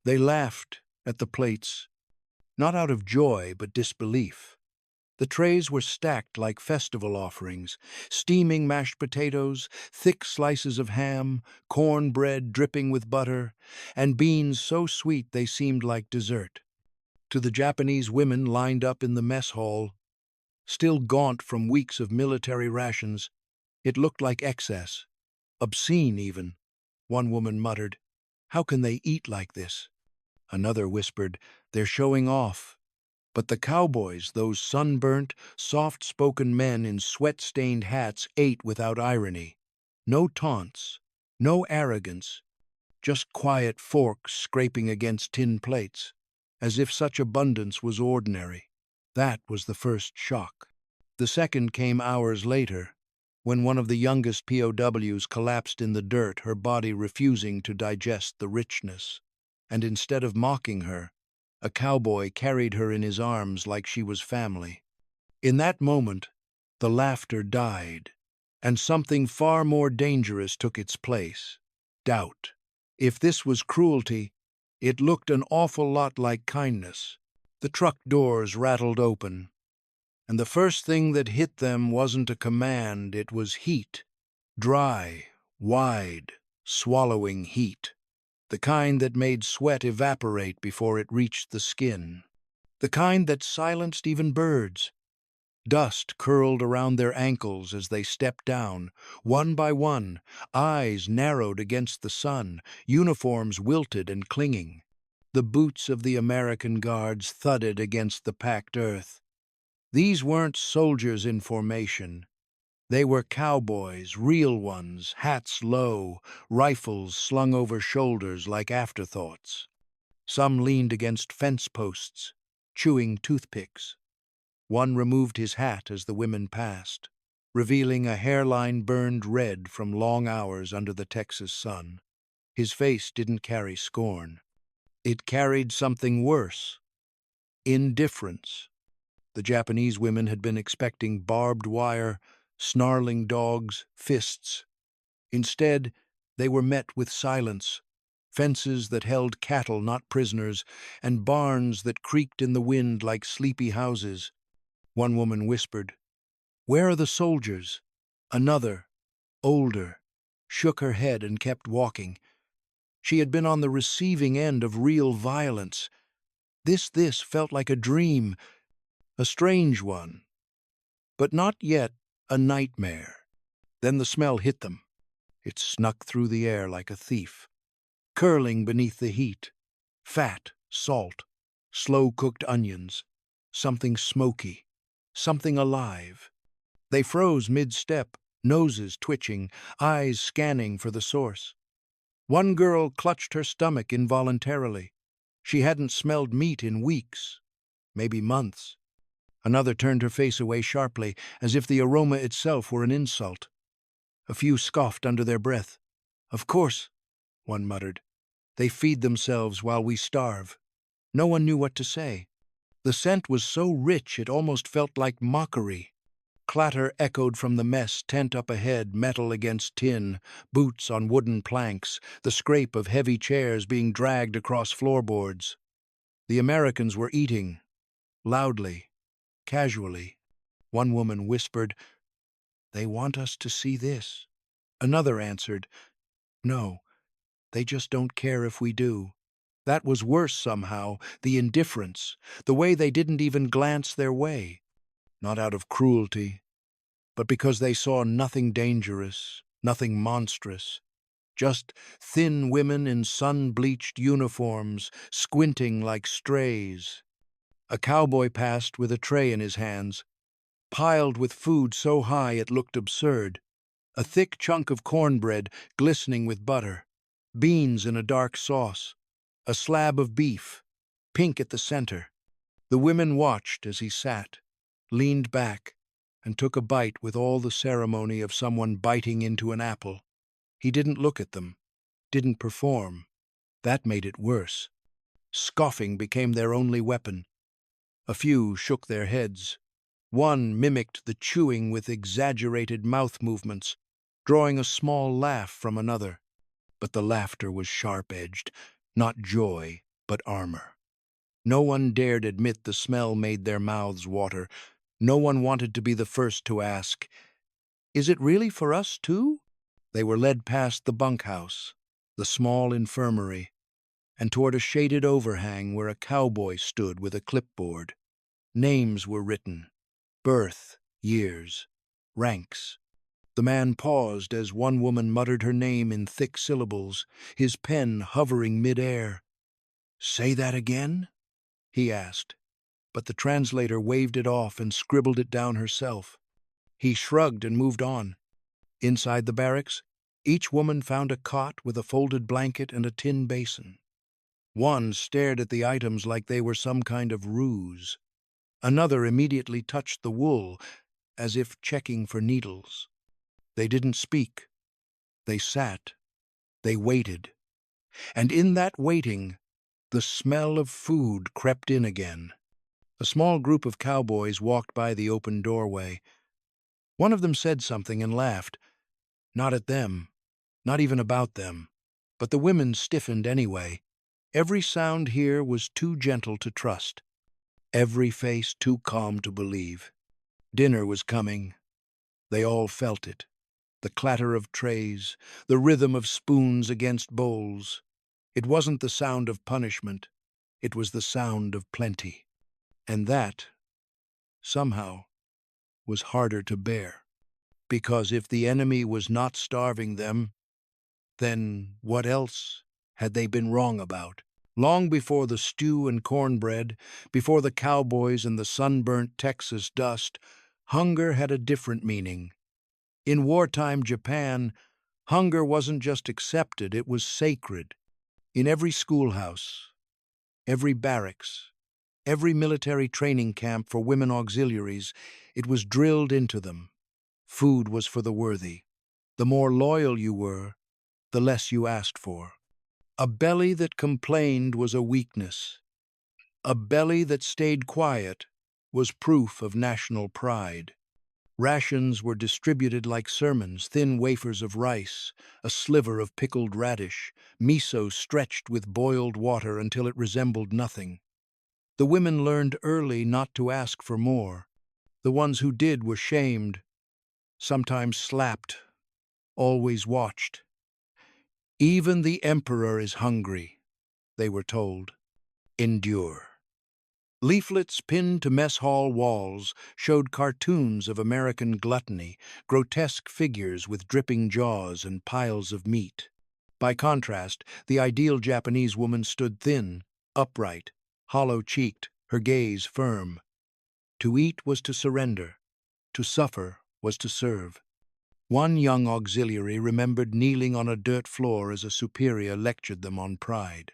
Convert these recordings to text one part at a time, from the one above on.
They laughed at the plates, not out of joy but disbelief. The trays were stacked like festival offerings, steaming mashed potatoes, thick slices of ham, cornbread dripping with butter, and beans so sweet they seemed like dessert. To the Japanese women lined up in the mess hall, still gaunt from weeks of military rations, it looked like excess, obscene even. One woman muttered, "How can they eat like this?" Another whispered, "They're showing off." But the cowboys, those sunburnt, soft-spoken men in sweat-stained hats, ate without irony. No taunts, no arrogance, just quiet forks scraping against tin plates, as if such abundance was ordinary. That was the first shock. The second came hours later, when one of the youngest POWs collapsed in the dirt, her body refusing to digest the richness. And instead of mocking her, a cowboy carried her in his arms like she was family. In that moment, the laughter died, and something far more dangerous took its place: doubt. If this was cruelty, it looked an awful lot like kindness. The truck doors rattled open, and the first thing that hit them wasn't a command, it was heat. Dry, wide, swallowing heat. The kind that made sweat evaporate before it reached the skin. The kind that silenced even birds. Dust curled around their ankles as they stepped down, one by one, eyes narrowed against the sun, uniforms wilted and clinging. The boots of the American guards thudded against the packed earth. These weren't soldiers in formation. They were cowboys, real ones, hats low, rifles slung over shoulders like afterthoughts. Some leaned against fence posts, chewing toothpicks. One removed his hat as the women passed, revealing a hairline burned red from long hours under the Texas sun. His face didn't carry scorn. It carried something worse: indifference. The Japanese women had been expecting barbed wire, snarling dogs, fists. Instead, they were met with silence, fences that held cattle, not prisoners, and barns that creaked in the wind like sleepy houses. One woman whispered, "Where are the soldiers?" Another, older, shook her head and kept walking. She had been on the receiving end of real violence. This felt like a dream, a strange one, but not yet a nightmare. Then the smell hit them. It snuck through the air like a thief, curling beneath the heat. Fat, salt, slow-cooked onions, something smoky, something alive. They froze mid-step, noses twitching, eyes scanning for the source. One girl clutched her stomach involuntarily. She hadn't smelled meat in weeks, maybe months. Another turned her face away sharply, as if the aroma itself were an insult. A few scoffed under their breath. "Of course," one muttered. "They feed themselves while we starve." No one knew what to say. The scent was so rich it almost felt like mockery. Clatter echoed from the mess tent up ahead, metal against tin, boots on wooden planks, the scrape of heavy chairs being dragged across floorboards. The Americans were eating, loudly, casually. One woman whispered, "They want us to see this." Another answered, "No, they just don't care if we do." That was worse somehow, the indifference, the way they didn't even glance their way. Not out of cruelty, but because they saw nothing dangerous, nothing monstrous. Just thin women in sun-bleached uniforms, squinting like strays. A cowboy passed with a tray in his hands, piled with food so high it looked absurd. A thick chunk of cornbread glistening with butter, beans in a dark sauce, a slab of beef, pink at the center. The women watched as he sat, leaned back, and took a bite with all the ceremony of someone biting into an apple. He didn't look at them, didn't perform. That made it worse. Scoffing became their only weapon. A few shook their heads. One mimicked the chewing with exaggerated mouth movements, drawing a small laugh from another. But the laughter was sharp-edged, not joy, but armor. No one dared admit the smell made their mouths water. No one wanted to be the first to ask, "Is it really for us too?" They were led past the bunkhouse, the small infirmary, and toward a shaded overhang where a cowboy stood with a clipboard. Names were written, birth, years, ranks. The man paused as one woman muttered her name in thick syllables, his pen hovering mid-air. "Say that again?" he asked, but the translator waved it off and scribbled it down herself. He shrugged and moved on. Inside the barracks, each woman found a cot with a folded blanket and a tin basin. One stared at the items like they were some kind of ruse. Another immediately touched the wool, as if checking for needles. They didn't speak. They sat. They waited. And in that waiting, the smell of food crept in again. A small group of cowboys walked by the open doorway. One of them said something and laughed. Not at them, not even about them. But the women stiffened anyway. Every sound here was too gentle to trust. Every face too calm to believe. Dinner was coming. They all felt it. The clatter of trays, the rhythm of spoons against bowls. It wasn't the sound of punishment. It was the sound of plenty. And that, somehow, was harder to bear. Because if the enemy was not starving them, then what else had they been wrong about? Long before the stew and cornbread, before the cowboys and the sunburnt Texas dust, hunger had a different meaning. In wartime Japan, hunger wasn't just accepted, it was sacred. In every schoolhouse, every barracks, every military training camp for women auxiliaries, it was drilled into them. Food was for the worthy. The more loyal you were, the less you asked for. A belly that complained was a weakness. A belly that stayed quiet was proof of national pride. Rations were distributed like sermons, thin wafers of rice, a sliver of pickled radish, miso stretched with boiled water until it resembled nothing. The women learned early not to ask for more. The ones who did were shamed, sometimes slapped, always watched. Even the emperor is hungry, they were told. Endure. Leaflets pinned to mess hall walls showed cartoons of American gluttony, grotesque figures with dripping jaws and piles of meat. By contrast, the ideal Japanese woman stood thin, upright, hollow-cheeked, her gaze firm. To eat was to surrender. To suffer was to serve. One young auxiliary remembered kneeling on a dirt floor as a superior lectured them on pride.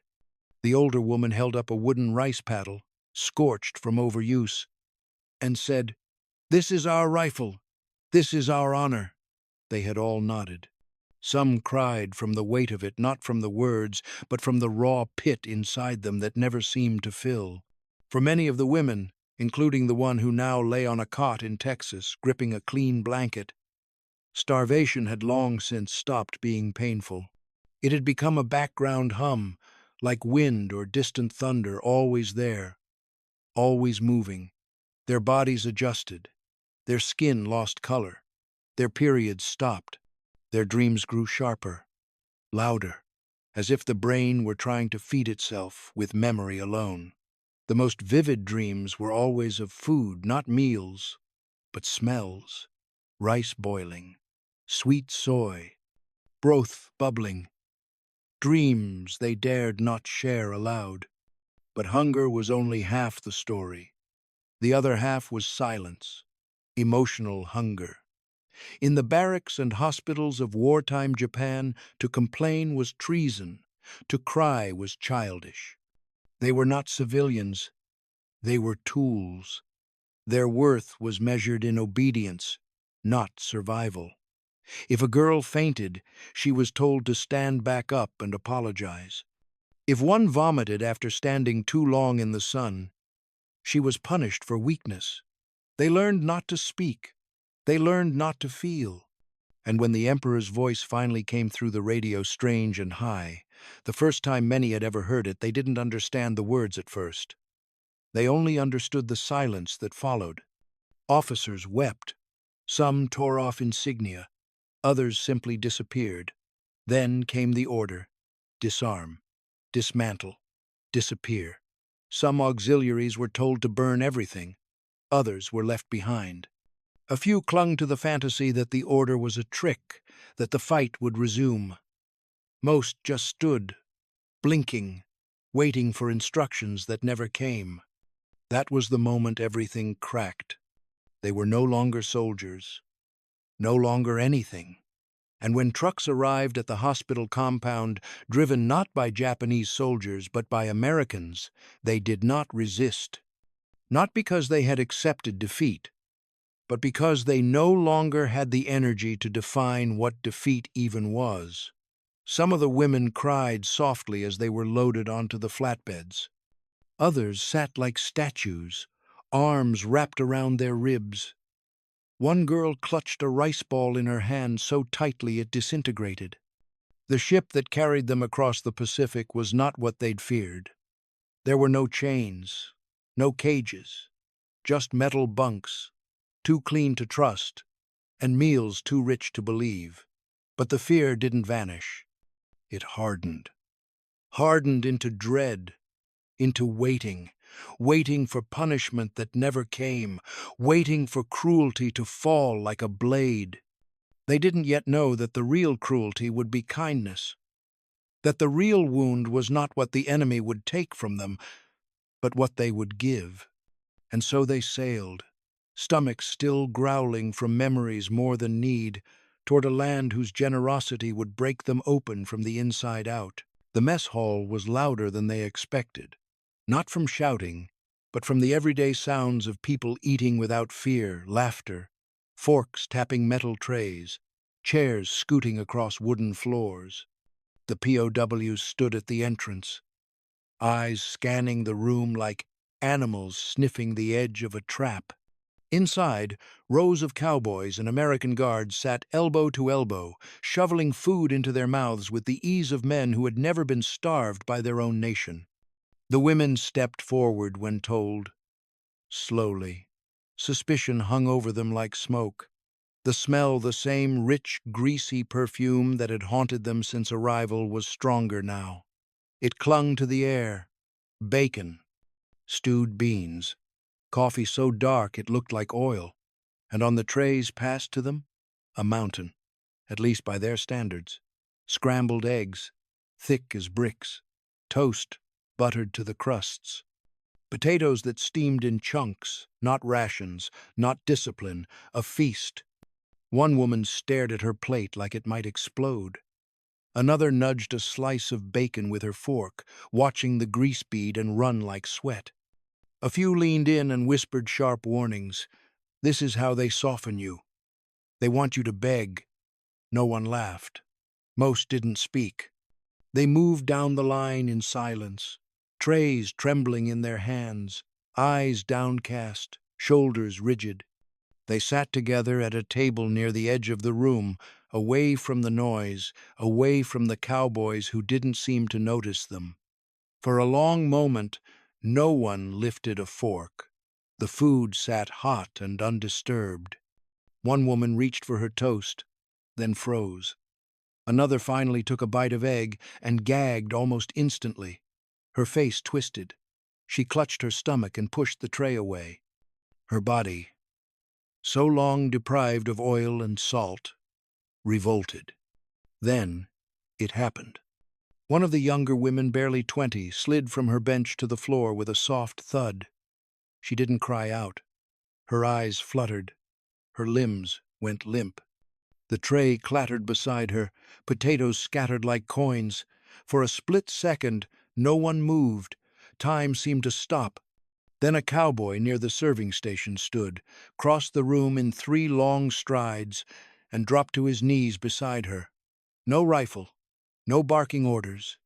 The older woman held up a wooden rice paddle, scorched from overuse, and said, "This is our rifle. This is our honor." They had all nodded. Some cried from the weight of it, not from the words, but from the raw pit inside them that never seemed to fill. For many of the women, including the one who now lay on a cot in Texas, gripping a clean blanket, starvation had long since stopped being painful. It had become a background hum, like wind or distant thunder, always there, always moving. Their bodies adjusted. Their skin lost color. Their periods stopped. Their dreams grew sharper, louder, as if the brain were trying to feed itself with memory alone. The most vivid dreams were always of food, not meals, but smells. Rice boiling, sweet soy, broth bubbling. Dreams they dared not share aloud. But hunger was only half the story. The other half was silence, emotional hunger. In the barracks and hospitals of wartime Japan, to complain was treason, to cry was childish. They were not civilians, they were tools. Their worth was measured in obedience, not survival. If a girl fainted, she was told to stand back up and apologize. If one vomited after standing too long in the sun, she was punished for weakness. They learned not to speak. They learned not to feel. And when the emperor's voice finally came through the radio strange and high, The first time many had ever heard it, they didn't understand the words at first. They only understood the silence that followed. Officers wept. Some tore off insignia. Others simply disappeared. Then came the order: disarm, dismantle, disappear. Some auxiliaries were told to burn everything. Others were left behind. A few clung to the fantasy that the order was a trick, that the fight would resume. Most just stood, blinking, waiting for instructions that never came. That was the moment everything cracked. They were no longer soldiers, no longer anything. And when trucks arrived at the hospital compound, driven not by Japanese soldiers but by Americans, they did not resist. Not because they had accepted defeat, but because they no longer had the energy to define what defeat even was. Some of the women cried softly as they were loaded onto the flatbeds. Others sat like statues, arms wrapped around their ribs. One girl clutched a rice ball in her hand so tightly it disintegrated. The ship that carried them across the Pacific was not what they'd feared. There were no chains, no cages, just metal bunks, too clean to trust, and meals too rich to believe. But the fear didn't vanish. It hardened into dread, into waiting, waiting for punishment that never came, waiting for cruelty to fall like a blade. They didn't yet know that the real cruelty would be kindness, that the real wound was not what the enemy would take from them, but what they would give. And so they sailed, stomachs still growling from memories more than need, toward a land whose generosity would break them open from the inside out. The mess hall was louder than they expected, not from shouting, but from the everyday sounds of people eating without fear, laughter, forks tapping metal trays, chairs scooting across wooden floors. The POWs stood at the entrance, eyes scanning the room like animals sniffing the edge of a trap. Inside, rows of cowboys and American guards sat elbow to elbow, shoveling food into their mouths with the ease of men who had never been starved by their own nation. The women stepped forward when told, slowly. Suspicion hung over them like smoke. The smell, the same rich, greasy perfume that had haunted them since arrival, was stronger now. It clung to the air. Bacon, stewed beans, coffee so dark it looked like oil, and on the trays passed to them, a mountain, at least by their standards. Scrambled eggs, thick as bricks, toast, buttered to the crusts. Potatoes that steamed in chunks, not rations, not discipline, a feast. One woman stared at her plate like it might explode. Another nudged a slice of bacon with her fork, watching the grease bead and run like sweat. A few leaned in and whispered sharp warnings. This is how they soften you. They want you to beg. No one laughed. Most didn't speak. They moved down the line in silence, trays trembling in their hands, eyes downcast, shoulders rigid. They sat together at a table near the edge of the room, away from the noise, away from the cowboys who didn't seem to notice them. For a long moment, no one lifted a fork. The food sat hot and undisturbed. One woman reached for her toast, then froze. Another finally took a bite of egg and gagged almost instantly. Her face twisted. She clutched her stomach and pushed the tray away. Her body, so long deprived of oil and salt, revolted. Then it happened. One of the younger women, barely 20, slid from her bench to the floor with a soft thud. She didn't cry out. Her eyes fluttered. Her limbs went limp. The tray clattered beside her, potatoes scattered like coins. For a split second, no one moved. Time seemed to stop. Then a cowboy near the serving station stood, crossed the room in 3 long strides, and dropped to his knees beside her. No rifle, no barking orders,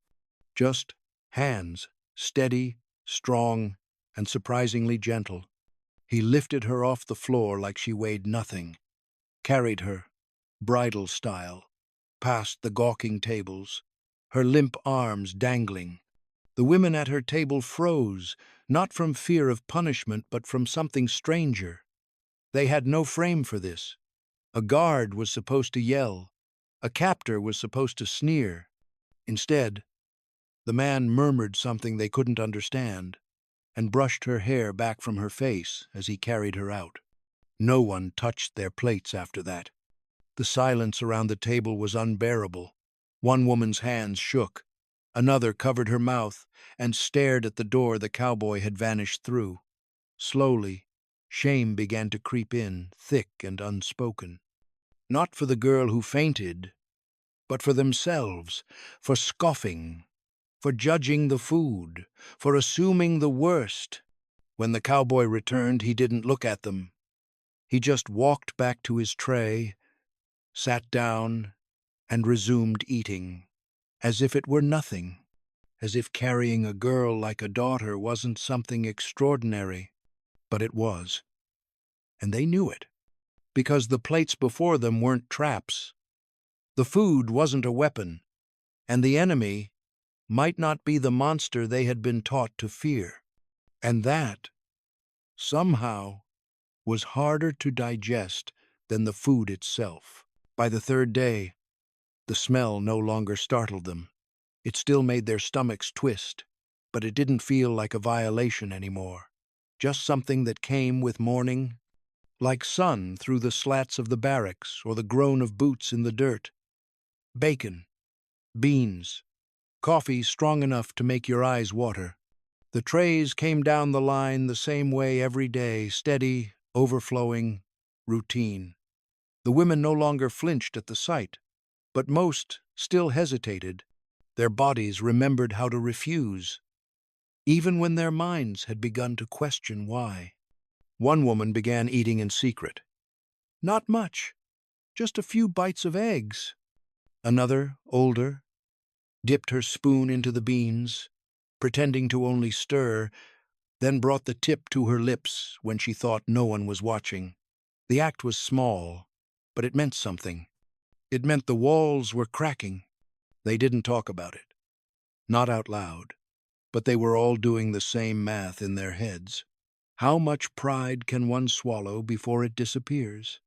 just hands, steady, strong, and surprisingly gentle. He lifted her off the floor like she weighed nothing, carried her, bridal style, past the gawking tables, her limp arms dangling. The women at her table froze, not from fear of punishment but from something stranger. They had no frame for this. A guard was supposed to yell. A captor was supposed to sneer. Instead, the man murmured something they couldn't understand and brushed her hair back from her face as he carried her out. No one touched their plates after that. The silence around the table was unbearable. One woman's hands shook. Another covered her mouth and stared at the door the cowboy had vanished through. Slowly, shame began to creep in, thick and unspoken. Not for the girl who fainted, but for themselves, for scoffing, for judging the food, for assuming the worst. When the cowboy returned, he didn't look at them. He just walked back to his tray, sat down, and resumed eating, as if it were nothing, as if carrying a girl like a daughter wasn't something extraordinary. But it was, and they knew it, because the plates before them weren't traps. The food wasn't a weapon, and the enemy might not be the monster they had been taught to fear. And that, somehow, was harder to digest than the food itself. By the third day, the smell no longer startled them. It still made their stomachs twist, but it didn't feel like a violation anymore. Just something that came with morning, like sun through the slats of the barracks or the groan of boots in the dirt. Bacon, beans, coffee strong enough to make your eyes water. The trays came down the line the same way every day, steady, overflowing, routine. The women no longer flinched at the sight, but most still hesitated. Their bodies remembered how to refuse, even when their minds had begun to question why. One woman began eating in secret. Not much, just a few bites of eggs. Another, older, dipped her spoon into the beans, pretending to only stir, then brought the tip to her lips when she thought no one was watching. The act was small, but it meant something. It meant the walls were cracking. They didn't talk about it, not out loud, but they were all doing the same math in their heads. How much pride can one swallow before it disappears?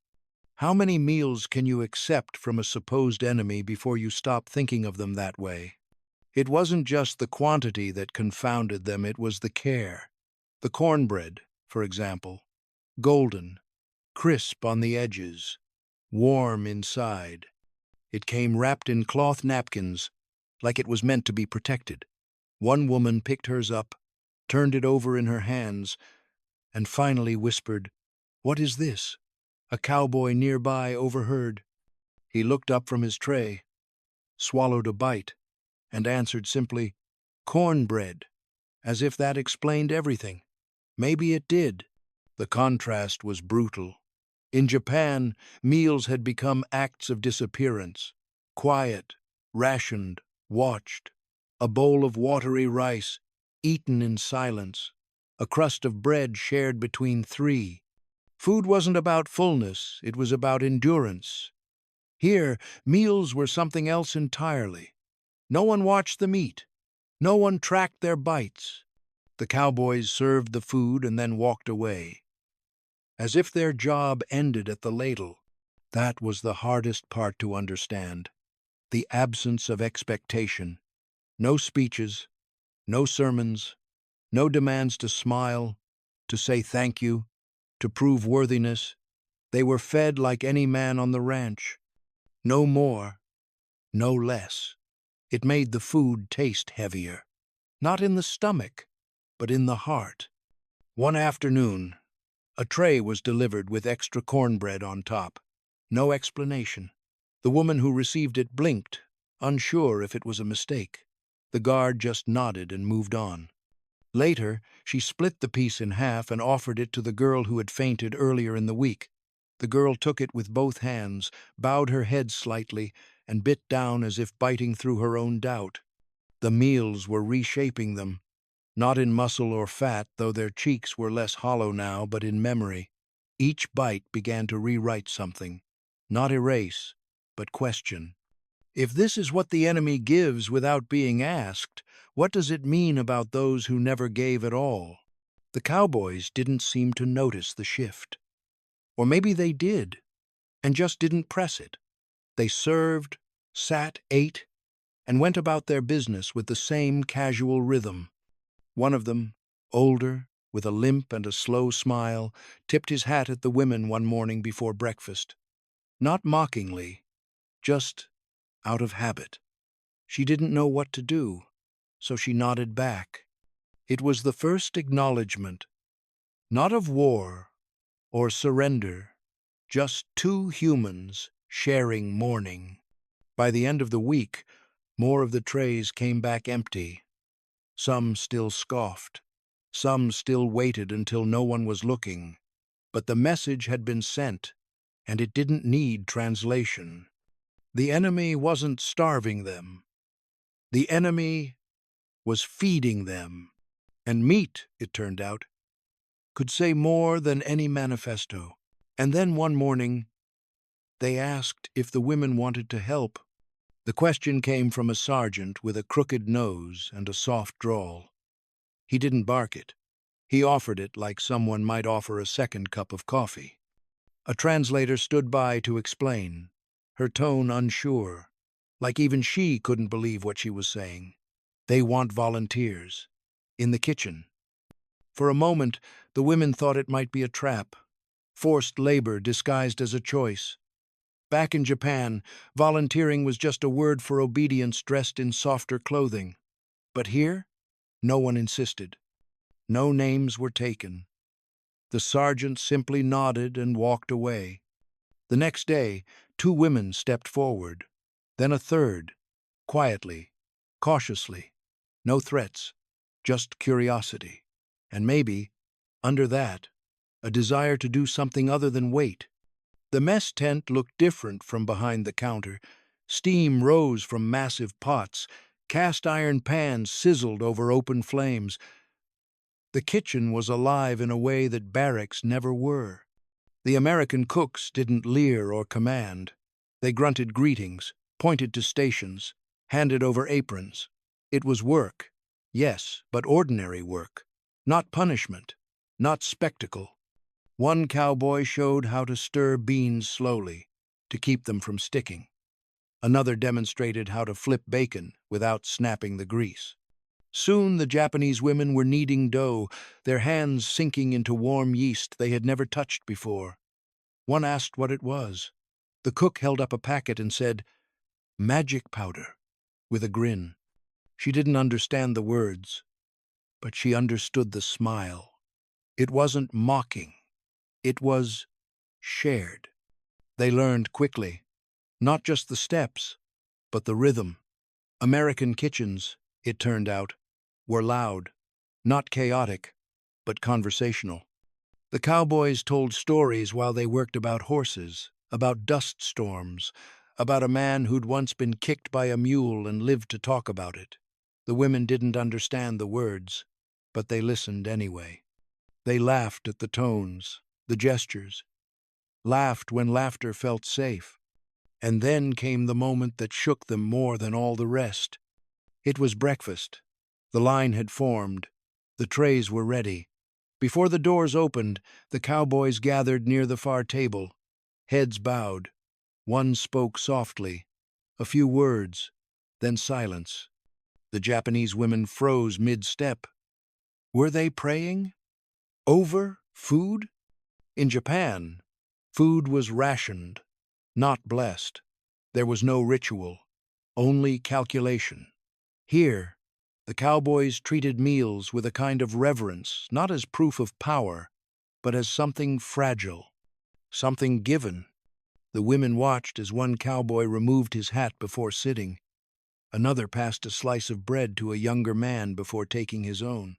How many meals can you accept from a supposed enemy before you stop thinking of them that way? It wasn't just the quantity that confounded them, it was the care. The cornbread, for example, golden, crisp on the edges, warm inside. It came wrapped in cloth napkins, like it was meant to be protected. One woman picked hers up, turned it over in her hands, and finally whispered, "What is this?" A cowboy nearby overheard. He looked up from his tray, swallowed a bite, and answered simply, "Cornbread," as if that explained everything. Maybe it did. The contrast was brutal. In Japan, meals had become acts of disappearance. Quiet, rationed, watched. A bowl of watery rice, eaten in silence. A crust of bread shared between three. Food wasn't about fullness, it was about endurance. Here, meals were something else entirely. No one watched them eat. No one tracked their bites. The cowboys served the food and then walked away, as if their job ended at the ladle. That was the hardest part to understand. The absence of expectation. No speeches, no sermons, no demands to smile, to say thank you, to prove worthiness. They were fed like any man on the ranch. No more, no less. It made the food taste heavier. Not in the stomach, but in the heart. One afternoon, a tray was delivered with extra cornbread on top. No explanation. The woman who received it blinked, unsure if it was a mistake. The guard just nodded and moved on. Later, she split the piece in half and offered it to the girl who had fainted earlier in the week. The girl took it with both hands, bowed her head slightly, and bit down as if biting through her own doubt. The meals were reshaping them, not in muscle or fat, though their cheeks were less hollow now, but in memory. Each bite began to rewrite something, not erase, but question. If this is what the enemy gives without being asked, what does it mean about those who never gave at all? The cowboys didn't seem to notice the shift. Or maybe they did, and just didn't press it. They served, sat, ate, and went about their business with the same casual rhythm. One of them, older, with a limp and a slow smile, tipped his hat at the women one morning before breakfast. Not mockingly, just out of habit. She didn't know what to do, so she nodded back. It was the first acknowledgement, not of war or surrender, just two humans sharing mourning. By the end of the week, more of the trays came back empty. Some still scoffed. Some still waited until no one was looking. But the message had been sent, and it didn't need translation. The enemy wasn't starving them. The enemy was feeding them. And meat, it turned out, could say more than any manifesto. And then one morning, they asked if the women wanted to help. The question came from a sergeant with a crooked nose and a soft drawl. He didn't bark it. He offered it like someone might offer a second cup of coffee. A translator stood by to explain, her tone unsure, like even she couldn't believe what she was saying. They want volunteers. In the kitchen. For a moment, the women thought it might be a trap. Forced labor disguised as a choice. Back in Japan, volunteering was just a word for obedience dressed in softer clothing. But here, no one insisted. No names were taken. The sergeant simply nodded and walked away. The next day, two women stepped forward. Then a third, quietly, cautiously. No threats, just curiosity. And maybe, under that, a desire to do something other than wait. The mess tent looked different from behind the counter. Steam rose from massive pots. Cast iron pans sizzled over open flames. The kitchen was alive in a way that barracks never were. The American cooks didn't leer or command. They grunted greetings, pointed to stations, handed over aprons. It was work, yes, but ordinary work. Not punishment, not spectacle. One cowboy showed how to stir beans slowly, to keep them from sticking. Another demonstrated how to flip bacon without snapping the grease. Soon the Japanese women were kneading dough, their hands sinking into warm yeast they had never touched before. One asked what it was. The cook held up a packet and said, "Magic powder," with a grin. She didn't understand the words, but she understood the smile. It wasn't mocking. It was shared. They learned quickly, not just the steps, but the rhythm. American kitchens, it turned out, were loud, not chaotic, but conversational. The cowboys told stories while they worked about horses, about dust storms, about a man who'd once been kicked by a mule and lived to talk about it. The women didn't understand the words, but they listened anyway. They laughed at the tones, the gestures, laughed when laughter felt safe. And then came the moment that shook them more than all the rest. It was breakfast. The line had formed. The trays were ready. Before the doors opened, the cowboys gathered near the far table, heads bowed. One spoke softly, a few words, then silence. The Japanese women froze mid-step. Were they praying? Over food? In Japan, food was rationed, not blessed. There was no ritual, only calculation. Here, the cowboys treated meals with a kind of reverence, not as proof of power, but as something fragile, something given. The women watched as one cowboy removed his hat before sitting. Another passed a slice of bread to a younger man before taking his own.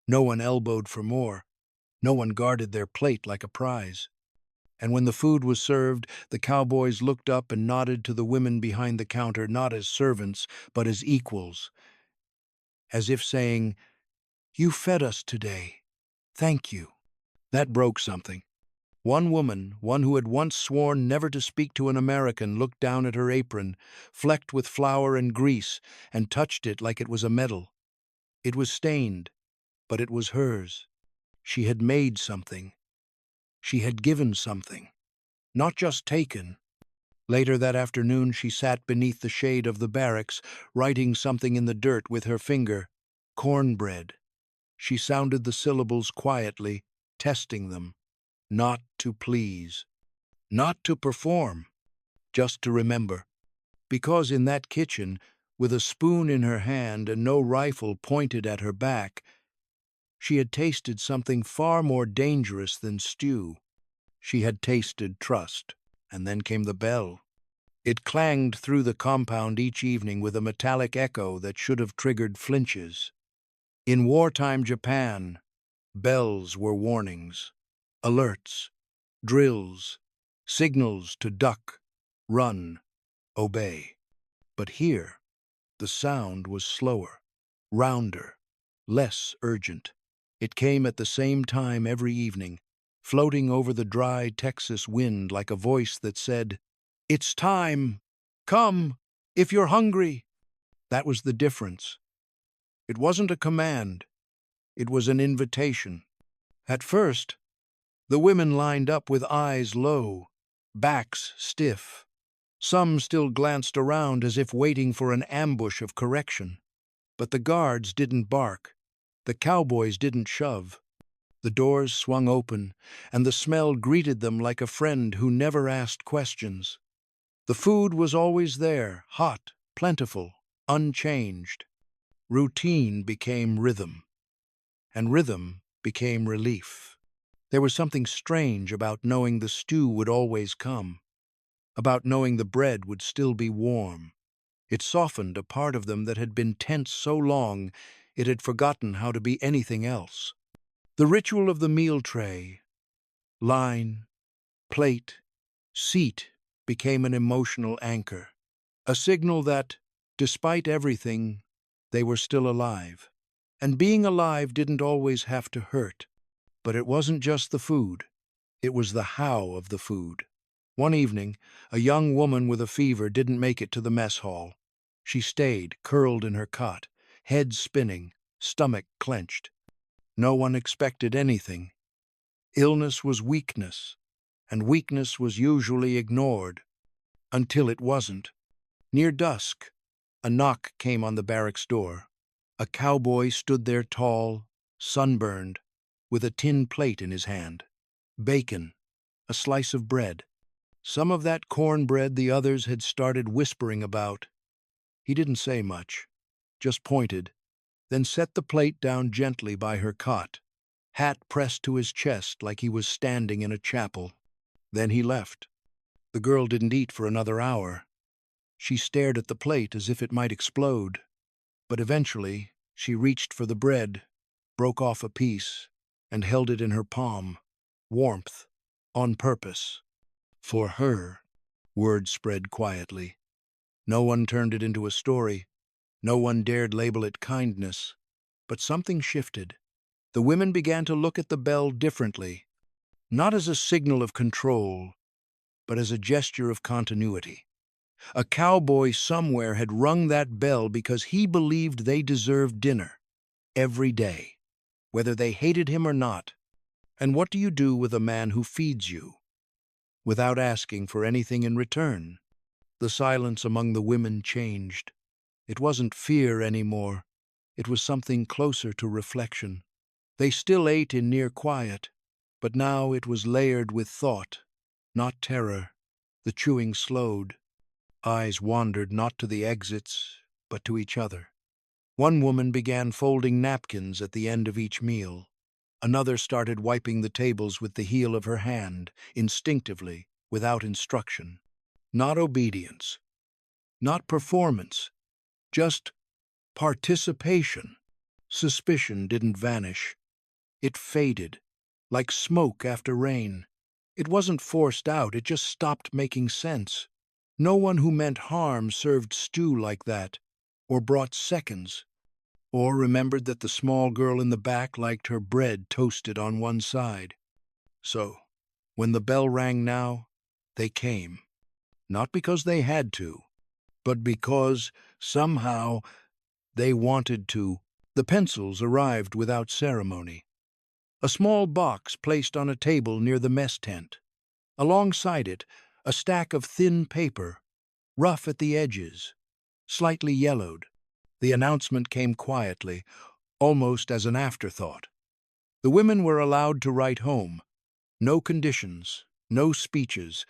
No one elbowed for more. No one guarded their plate like a prize. And when the food was served, the cowboys looked up and nodded to the women behind the counter, not as servants, but as equals, as if saying, "You fed us today. Thank you." That broke something. One woman, one who had once sworn never to speak to an American, looked down at her apron, flecked with flour and grease, and touched it like it was a medal. It was stained, but it was hers. She had made something. She had given something, not just taken. Later that afternoon she sat beneath the shade of the barracks, writing something in the dirt with her finger. Cornbread. She sounded the syllables quietly, testing them. Not to please. Not to perform. Just to remember. Because in that kitchen, with a spoon in her hand and no rifle pointed at her back, she had tasted something far more dangerous than stew. She had tasted trust. And then came the bell. It clanged through the compound each evening with a metallic echo that should have triggered flinches. In wartime Japan, bells were warnings, alerts, drills, signals to duck, run, obey. But here, the sound was slower, rounder, less urgent. It came at the same time every evening, floating over the dry Texas wind like a voice that said, "It's time. Come, if you're hungry." That was the difference. It wasn't a command. It was an invitation. At first, the women lined up with eyes low, backs stiff. Some still glanced around as if waiting for an ambush of correction. But the guards didn't bark. The cowboys didn't shove. The doors swung open, and the smell greeted them like a friend who never asked questions. The food was always there, hot, plentiful, unchanged. Routine became rhythm, and rhythm became relief. There was something strange about knowing the stew would always come, about knowing the bread would still be warm. It softened a part of them that had been tense so long it had forgotten how to be anything else. The ritual of the meal tray, line, plate, seat became an emotional anchor, a signal that, despite everything, they were still alive. And being alive didn't always have to hurt. But it wasn't just the food. It was the how of the food. One evening, a young woman with a fever didn't make it to the mess hall. She stayed, curled in her cot, head spinning, stomach clenched. No one expected anything. Illness was weakness, and weakness was usually ignored. Until it wasn't. Near dusk, a knock came on the barracks door. A cowboy stood there tall, sunburned, with a tin plate in his hand. Bacon, a slice of bread. Some of that cornbread the others had started whispering about. He didn't say much, just pointed, then set the plate down gently by her cot, hat pressed to his chest like he was standing in a chapel. Then he left. The girl didn't eat for another hour. She stared at the plate as if it might explode. But eventually, she reached for the bread, broke off a piece, and held it in her palm. Warmth, on purpose. For her, word spread quietly. No one turned it into a story. No one dared label it kindness. But something shifted. The women began to look at the bell differently, not as a signal of control, but as a gesture of continuity. A cowboy somewhere had rung that bell because he believed they deserved dinner, every day, whether they hated him or not. And what do you do with a man who feeds you, without asking for anything in return? The silence among the women changed. It wasn't fear anymore. It was something closer to reflection. They still ate in near quiet, but now it was layered with thought, not terror. The chewing slowed. Eyes wandered not to the exits, but to each other. One woman began folding napkins at the end of each meal. Another started wiping the tables with the heel of her hand, instinctively, without instruction. Not obedience, not performance, just participation. Suspicion didn't vanish. It faded, like smoke after rain. It wasn't forced out, it just stopped making sense. No one who meant harm served stew like that, or brought seconds, or remembered that the small girl in the back liked her bread toasted on one side. So, When the bell rang now, they came. Not because they had to, but because, somehow, they wanted to. The pencils arrived without ceremony. A small box placed on a table near the mess tent. Alongside it, a stack of thin paper, rough at the edges, slightly yellowed. The announcement came quietly, almost as an afterthought. The women were allowed to write home. No conditions, no speeches,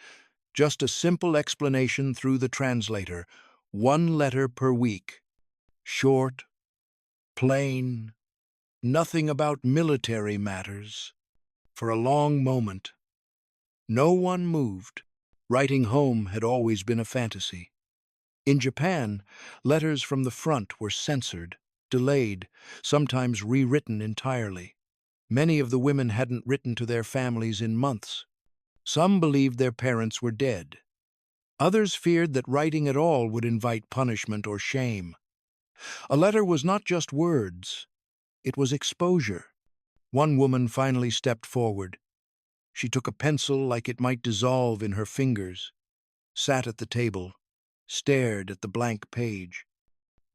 just a simple explanation through the translator. 1 letter per week. Short, plain, nothing about military matters. For a long moment, no one moved. Writing home had always been a fantasy. In Japan, letters from the front were censored, delayed, sometimes rewritten entirely. Many of the women hadn't written to their families in months. Some believed their parents were dead. Others feared that writing at all would invite punishment or shame. A letter was not just words, it was exposure. One woman finally stepped forward. She took a pencil like it might dissolve in her fingers, sat at the table, stared at the blank page.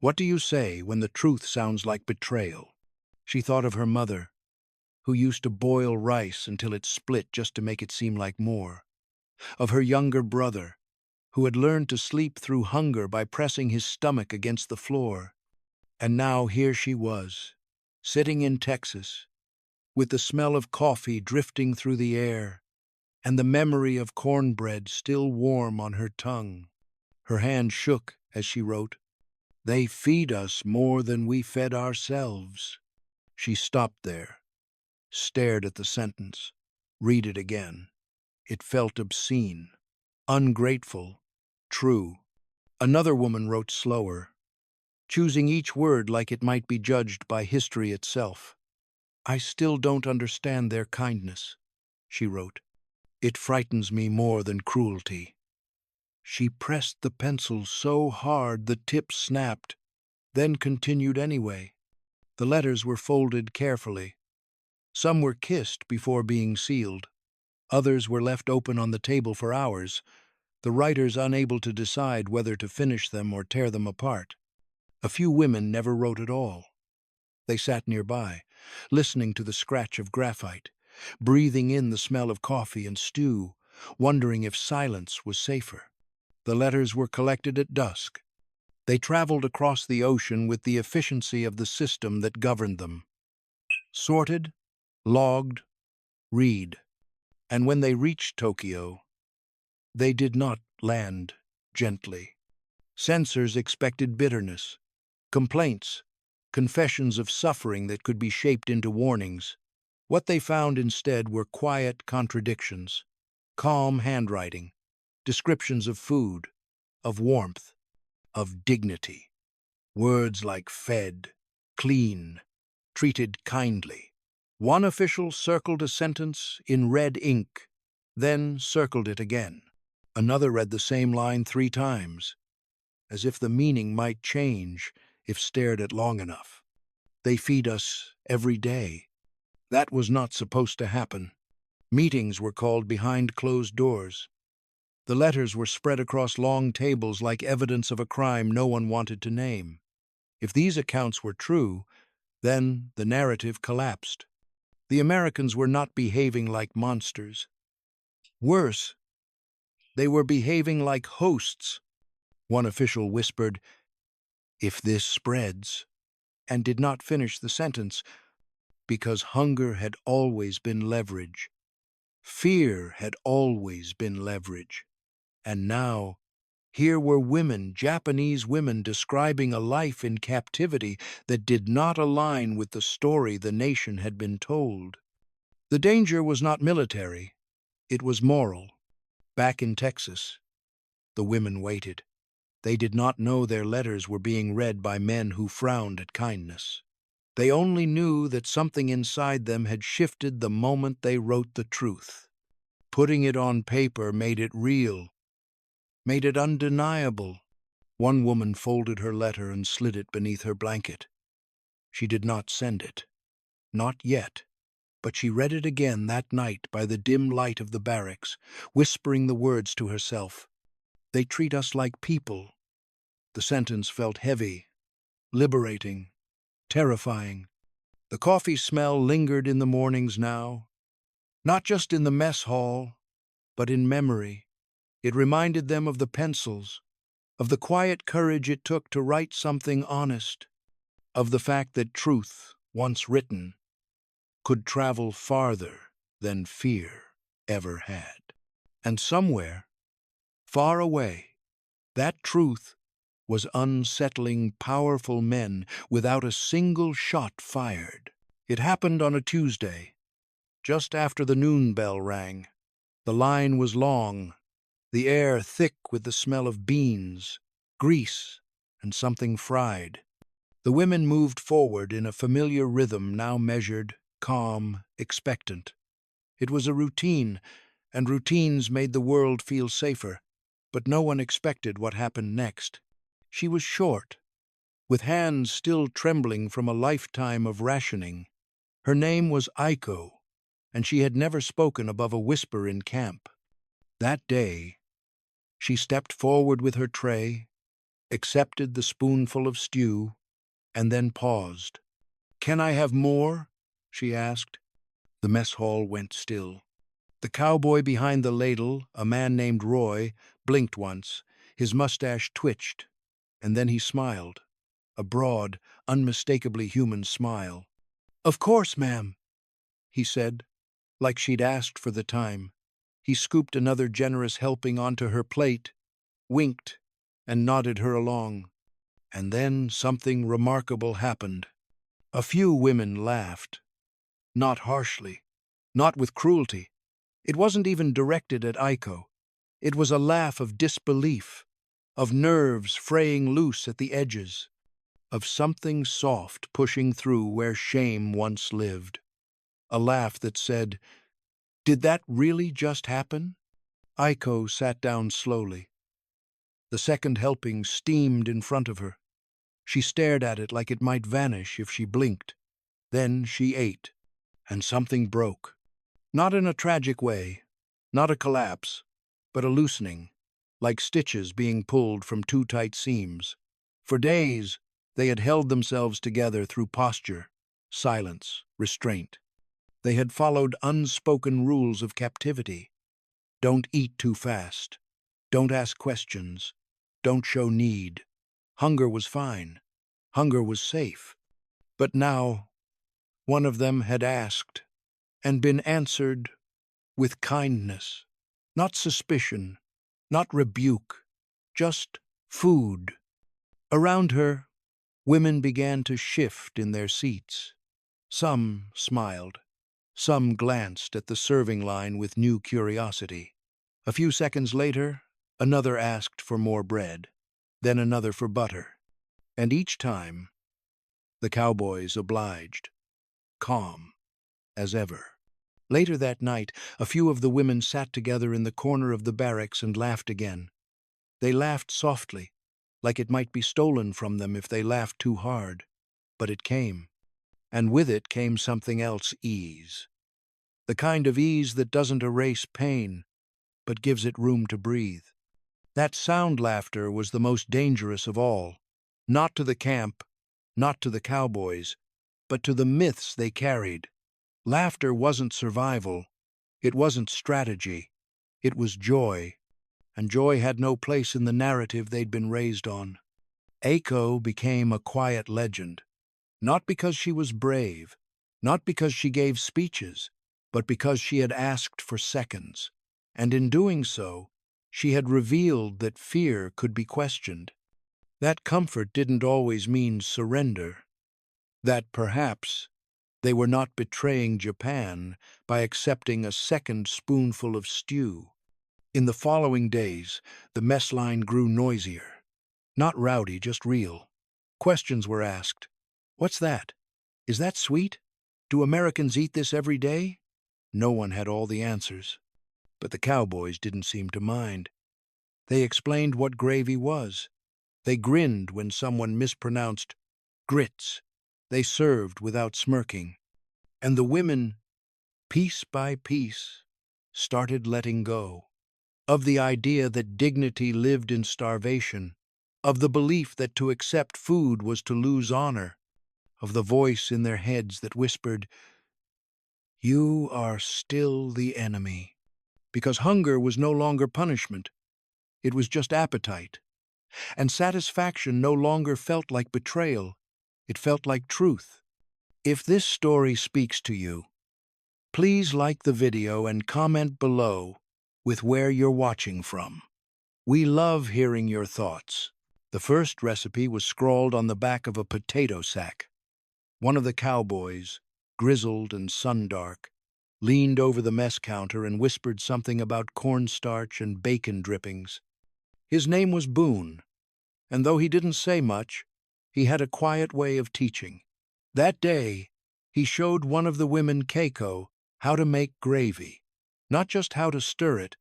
What do you say when the truth sounds like betrayal? She thought of her mother, who used to boil rice until it split just to make it seem like more. Of her younger brother, who had learned to sleep through hunger by pressing his stomach against the floor. And now here she was, sitting in Texas, with the smell of coffee drifting through the air, and the memory of cornbread still warm on her tongue. Her hand shook as she wrote, "They feed us more than we fed ourselves." She stopped there, stared at the sentence, read it again. It felt obscene, ungrateful, true. Another woman wrote slower, choosing each word like it might be judged by history itself. "I still don't understand their kindness," she wrote. "It frightens me more than cruelty." She pressed the pencil so hard the tip snapped, then continued anyway. The letters were folded carefully. Some were kissed before being sealed. Others were left open on the table for hours, the writers unable to decide whether to finish them or tear them apart. A few women never wrote at all. They sat nearby, listening to the scratch of graphite, breathing in the smell of coffee and stew, wondering if silence was safer. The letters were collected at dusk. They traveled across the ocean with the efficiency of the system that governed them. Sorted, logged, read. And when they reached Tokyo, they did not land gently. Censors expected bitterness, complaints, confessions of suffering that could be shaped into warnings. What they found instead were quiet contradictions, calm handwriting, descriptions of food, of warmth, of dignity. Words like fed, clean, treated kindly. One official circled a sentence in red ink, then circled it again. Another read the same line 3 times, as if the meaning might change if stared at long enough. They feed us every day. That was not supposed to happen. Meetings were called behind closed doors. The letters were spread across long tables like evidence of a crime no one wanted to name. If these accounts were true, then the narrative collapsed. The Americans were not behaving like monsters. Worse, they were behaving like hosts. One official whispered, "If this spreads," and did not finish the sentence, because hunger had always been leverage. Fear had always been leverage. And now, here were women, Japanese women, describing a life in captivity that did not align with the story the nation had been told. The danger was not military, it was moral. Back in Texas, the women waited. They did not know their letters were being read by men who frowned at kindness. They only knew that something inside them had shifted the moment they wrote the truth. Putting it on paper made it real, made it undeniable. One woman folded her letter and slid it beneath her blanket. She did not send it. Not yet. But she read it again that night by the dim light of the barracks, whispering the words to herself. They treat us like people. The sentence felt heavy, liberating, terrifying. The coffee smell lingered in the mornings now, not just in the mess hall, but in memory. It reminded them of the pencils, of the quiet courage it took to write something honest, of the fact that truth, once written, could travel farther than fear ever had. And somewhere, far away, that truth was unsettling powerful men without a single shot fired. It happened on a Tuesday, just after the noon bell rang. The line was long, the air thick with the smell of beans, grease, and something fried. The women moved forward in a familiar rhythm, now measured, calm, expectant. It was a routine, and routines made the world feel safer, but no one expected what happened next. She was short, with hands still trembling from a lifetime of rationing. Her name was Aiko, and she had never spoken above a whisper in camp. That day, she stepped forward with her tray, accepted the spoonful of stew, and then paused. "Can I have more?" she asked. The mess hall went still. The cowboy behind the ladle, a man named Roy, blinked once. His mustache twitched, and then he smiled, a broad, unmistakably human smile. "Of course, ma'am," he said, like she'd asked for the time. He scooped another generous helping onto her plate, winked, and nodded her along. And then something remarkable happened. A few women laughed. Not harshly, not with cruelty. It wasn't even directed at Aiko. It was a laugh of disbelief, of nerves fraying loose at the edges, of something soft pushing through where shame once lived. A laugh that said, "Did that really just happen?" Aiko sat down slowly. The second helping steamed in front of her. She stared at it like it might vanish if she blinked. Then she ate, and something broke. Not in a tragic way, not a collapse, but a loosening, like stitches being pulled from too tight seams. For days, they had held themselves together through posture, silence, restraint. They had followed unspoken rules of captivity. Don't eat too fast. Don't ask questions. Don't show need. Hunger was fine. Hunger was safe. But now, one of them had asked, and been answered with kindness. Not suspicion, not rebuke, just food. Around her, women began to shift in their seats. Some smiled. Some glanced at the serving line with new curiosity. A few seconds later, another asked for more bread, then another for butter. And each time, the cowboys obliged, calm as ever. Later that night, a few of the women sat together in the corner of the barracks and laughed again. They laughed softly, like it might be stolen from them if they laughed too hard. But it came. And with it came something else: ease. The kind of ease that doesn't erase pain, but gives it room to breathe. That sound laughter was the most dangerous of all. Not to the camp, not to the cowboys, but to the myths they carried. Laughter wasn't survival. It wasn't strategy. It was joy. And joy had no place in the narrative they'd been raised on. Aiko became a quiet legend. Not because she was brave, not because she gave speeches, but because she had asked for seconds. And in doing so, she had revealed that fear could be questioned. That comfort didn't always mean surrender. That perhaps they were not betraying Japan by accepting a second spoonful of stew. In the following days, the mess line grew noisier. Not rowdy, just real. Questions were asked. "What's that? Is that sweet? Do Americans eat this every day?" No one had all the answers. But the cowboys didn't seem to mind. They explained what gravy was. They grinned when someone mispronounced grits. They served without smirking. And the women, piece by piece, started letting go. Of the idea that dignity lived in starvation, of the belief that to accept food was to lose honor, of the voice in their heads that whispered, "You are still the enemy." Because hunger was no longer punishment, it was just appetite. And satisfaction no longer felt like betrayal, it felt like truth. If this story speaks to you, please like the video and comment below with where you're watching from. We love hearing your thoughts. The first recipe was scrawled on the back of a potato sack. One of the cowboys, grizzled and sun-dark, leaned over the mess counter and whispered something about cornstarch and bacon drippings. His name was Boone, and though he didn't say much, he had a quiet way of teaching. That day, he showed one of the women, Keiko, how to make gravy. Not just how to stir it,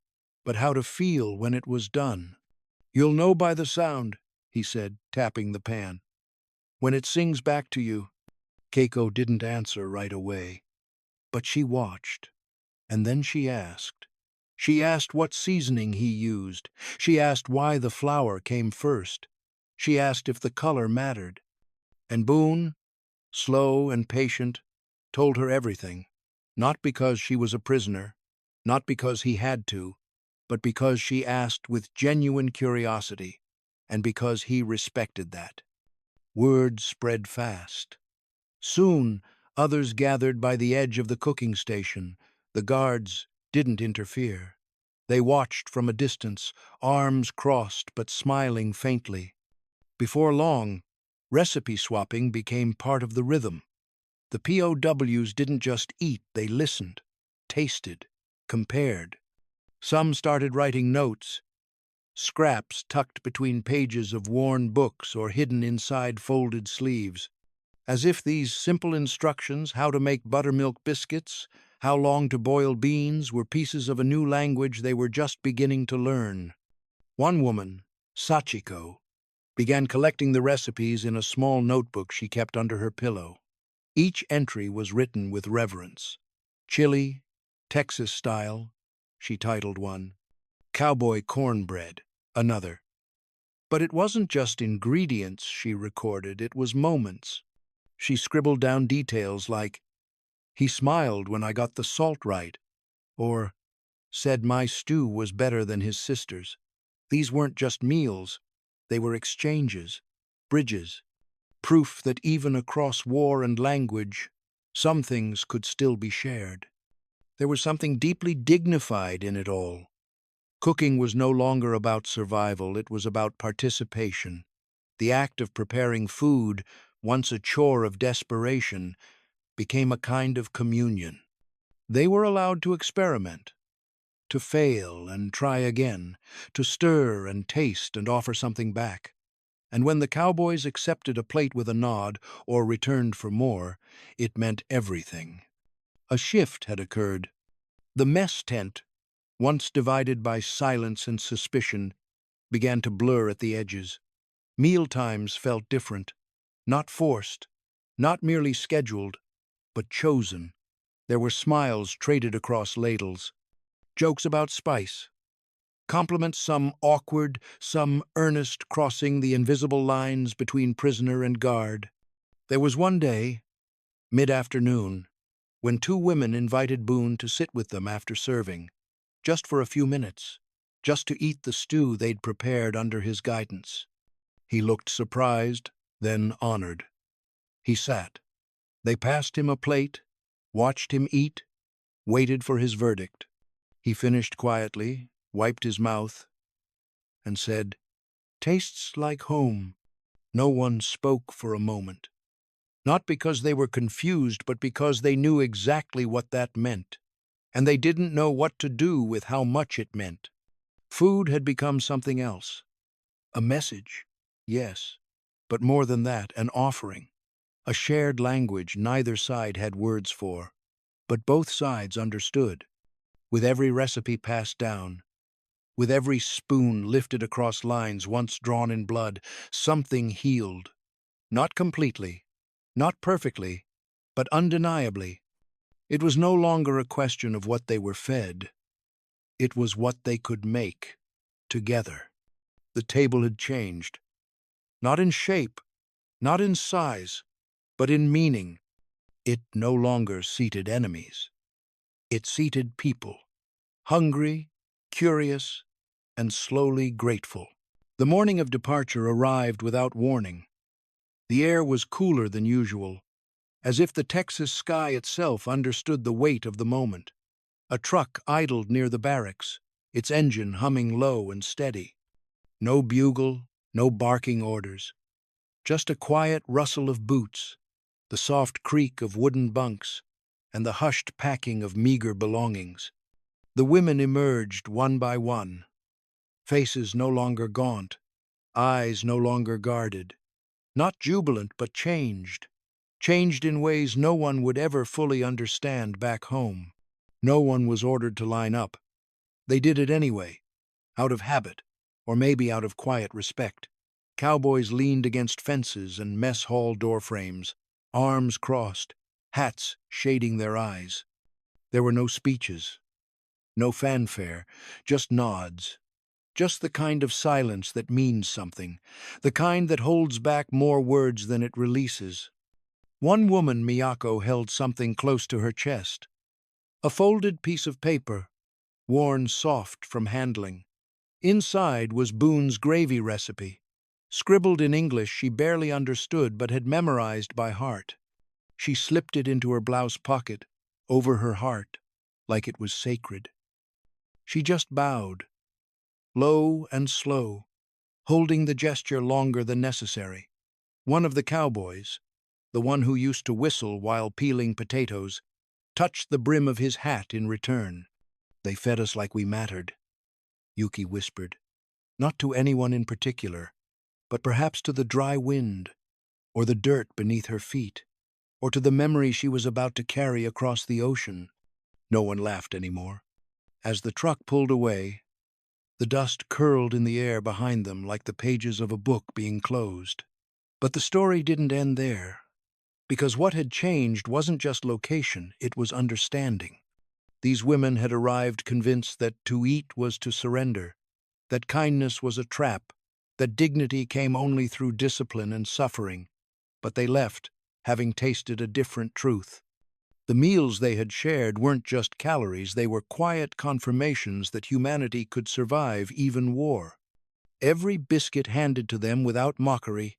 but how to feel when it was done. "You'll know by the sound," he said, tapping the pan. "When it sings back to you." Keiko didn't answer right away, but she watched, and then she asked. She asked what seasoning he used. She asked why the flour came first. She asked if the color mattered. And Boone, slow and patient, told her everything, not because she was a prisoner, not because he had to, but because she asked with genuine curiosity, and because he respected that. Word spread fast. Soon, others gathered by the edge of the cooking station. The guards didn't interfere. They watched from a distance, arms crossed but smiling faintly. Before long, recipe swapping became part of the rhythm. The POWs didn't just eat, they listened, tasted, compared. Some started writing notes, scraps tucked between pages of worn books or hidden inside folded sleeves, as if these simple instructions, how to make buttermilk biscuits, how long to boil beans, were pieces of a new language they were just beginning to learn. One woman, Sachiko, began collecting the recipes in a small notebook she kept under her pillow. Each entry was written with reverence. Chili, Texas style, she titled one. Cowboy cornbread, another. But it wasn't just ingredients she recorded, it was moments. She scribbled down details like, "He smiled when I got the salt right," or "said my stew was better than his sister's." These weren't just meals, they were exchanges, bridges, proof that even across war and language, some things could still be shared. There was something deeply dignified in it all. Cooking was no longer about survival, it was about participation. The act of preparing food, once a chore of desperation, became a kind of communion. They were allowed to experiment, to fail and try again, to stir and taste and offer something back. And when the cowboys accepted a plate with a nod or returned for more, it meant everything. A shift had occurred. The mess tent, once divided by silence and suspicion, began to blur at the edges. Mealtimes felt different, not forced, not merely scheduled, but chosen. There were smiles traded across ladles, jokes about spice, compliments some awkward, some earnest, crossing the invisible lines between prisoner and guard. There was one day, mid-afternoon, when two women invited Boone to sit with them after serving, just for a few minutes, just to eat the stew they'd prepared under his guidance. He looked surprised, then honored. He sat. They passed him a plate, watched him eat, waited for his verdict. He finished quietly, wiped his mouth, and said, "Tastes like home." No one spoke for a moment. Not because they were confused, but because they knew exactly what that meant. And they didn't know what to do with how much it meant. Food had become something else. A message, yes, but more than that, an offering. A shared language neither side had words for, but both sides understood. With every recipe passed down, with every spoon lifted across lines once drawn in blood, something healed. Not completely, not perfectly, but undeniably. It was no longer a question of what they were fed. It was what they could make, together. The table had changed. Not in shape, not in size, but in meaning. It no longer seated enemies. It seated people, hungry, curious, and slowly grateful. The morning of departure arrived without warning. The air was cooler than usual, as if the Texas sky itself understood the weight of the moment. A truck idled near the barracks, its engine humming low and steady. No bugle, no barking orders. Just a quiet rustle of boots, the soft creak of wooden bunks, and the hushed packing of meager belongings. The women emerged one by one, faces no longer gaunt, eyes no longer guarded, not jubilant but changed in ways no one would ever fully understand back home. No one was ordered to line up. They did it anyway, out of habit, or maybe out of quiet respect. Cowboys leaned against fences and mess hall doorframes, arms crossed, hats shading their eyes. There were no speeches, no fanfare, just nods, just the kind of silence that means something, the kind that holds back more words than it releases. One woman, Miyako, held something close to her chest, a folded piece of paper, worn soft from handling. Inside was Boone's gravy recipe, scribbled in English she barely understood but had memorized by heart. She slipped it into her blouse pocket, over her heart, like it was sacred. She just bowed, low and slow, holding the gesture longer than necessary. One of the cowboys, the one who used to whistle while peeling potatoes, touched the brim of his hat in return. "They fed us like we mattered," Yuki whispered, not to anyone in particular, but perhaps to the dry wind, or the dirt beneath her feet, or to the memory she was about to carry across the ocean. No one laughed anymore. As the truck pulled away, the dust curled in the air behind them like the pages of a book being closed. But the story didn't end there, because what had changed wasn't just location, it was understanding. These women had arrived convinced that to eat was to surrender, that kindness was a trap, that dignity came only through discipline and suffering, but they left, having tasted a different truth. The meals they had shared weren't just calories, they were quiet confirmations that humanity could survive even war. Every biscuit handed to them without mockery,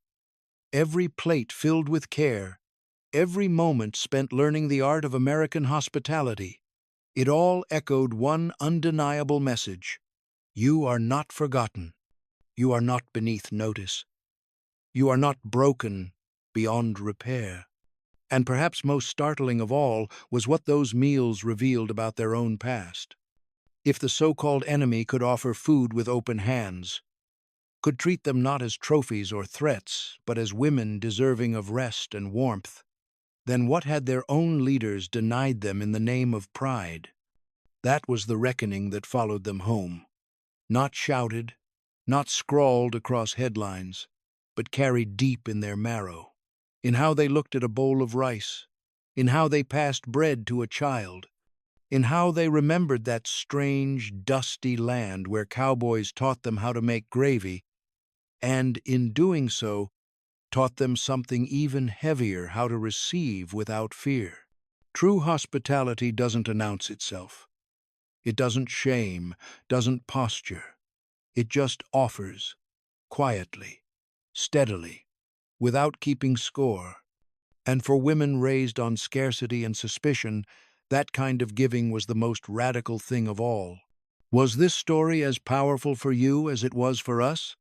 every plate filled with care, every moment spent learning the art of American hospitality, it all echoed one undeniable message: you are not forgotten. You are not beneath notice. You are not broken beyond repair. And perhaps most startling of all was what those meals revealed about their own past. If the so-called enemy could offer food with open hands, could treat them not as trophies or threats, but as women deserving of rest and warmth, then what had their own leaders denied them in the name of pride? That was the reckoning that followed them home. Not shouted, not scrawled across headlines, but carried deep in their marrow, in how they looked at a bowl of rice, in how they passed bread to a child, in how they remembered that strange, dusty land where cowboys taught them how to make gravy, and, in doing so, taught them something even heavier: how to receive without fear. True hospitality doesn't announce itself. It doesn't shame, doesn't posture. It just offers, quietly, steadily, without keeping score. And for women raised on scarcity and suspicion, that kind of giving was the most radical thing of all. Was this story as powerful for you as it was for us?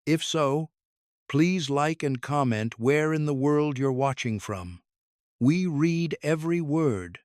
If so, please like and comment where in the world you're watching from. We read every word,